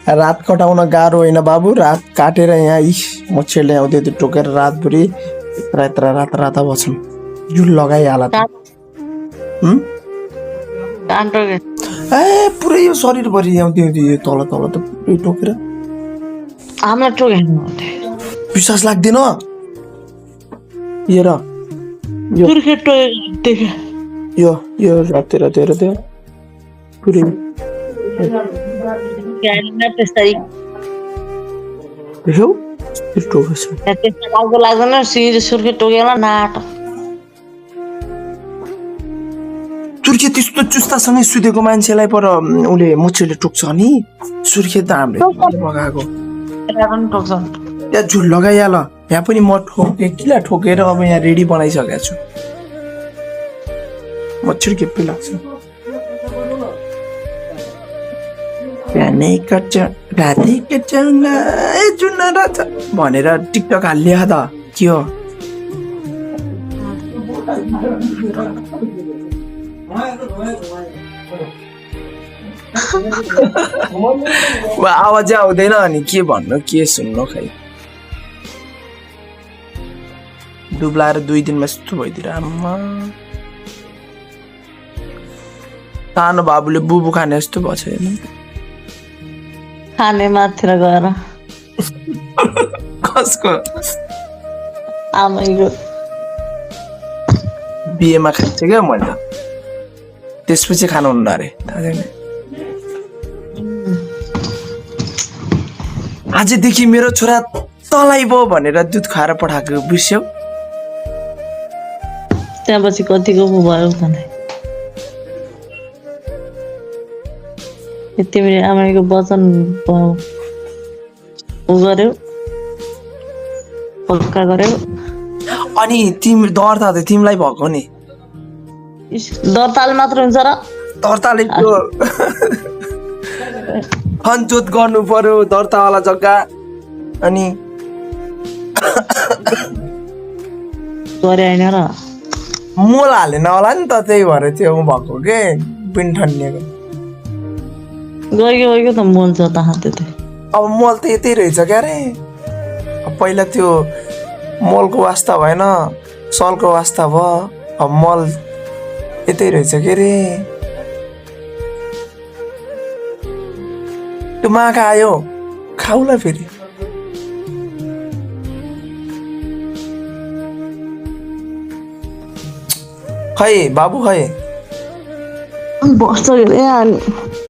रात कटाउन गाह्रो होइन बाबु, रात काटेर यहाँ मच्छरले आउँदै त्यो टोकेर रातभरि राता बस्छौँ। जुल लगाइहाल ए पुरै यो शरीरभरि आउँथ्यो तल तल त पुरै टोकेर। हामीलाई टोकेन विश्वास लाग्दैन हेर यो रातेर तेह्र त्यो पुरै लाग्दैन सुर्खे टोकेला नाटक सुर्खे त्यस्तो चुस्तासँगै सुतेको मान्छेलाई पर उसले मुच्छेले टोक्छ नि। सुर्खे त हामीले लगाएको त्यहाँ झुल लगाइहाल। यहाँ पनि म ठोके किला ठोकेर अब यहाँ रेडी बनाइसकेको छु। मच्छर के लाग्छ भनेर टिकटक हालिया त के हो। आवाज आउँदैन अनि के भन्नु के सुन्नु खै। डुब्लाएर 2 दिनमा यस्तो भइदिएर आम्मा सानो बाबुले बुबु खाने जस्तो भएछ हेर्नु। खाने माथिर गएर कसको आमैको बिहेमा खान्छ क्या मैले त्यसपछि खानुहुन्न अरे थाहा छैन। आजदेखि मेरो छोरा तँलाई भयो भनेर दुध खुवाएर पठाएको बिर्स्यौ। त्यहाँपछि कतिको पो भयो त तिमीले आमाको वचन उ गर्यौ पक्का गर्यौ। अनि तिमी दर्ता त तिमीलाई भएको नि दर्ताल मात्र हुन्छ र दर्ताले खनचोत गर्नु पर्यो दर्तावाला जग्गा अनि गरे होइन र मोल हालेन होला नि त त्यही भएर त्यो भएको के पिन ठन्निएको गयो त मोल छ त त्यो अब मोल त यतै रहेछ क्या रे। पहिला त्यो मलको वास्ता भएन सलको वास्ता भयो अब मल यतै रहेछ के रे। त्यो माखा आयो खाउला फेरि खै बाबु खै बस्छ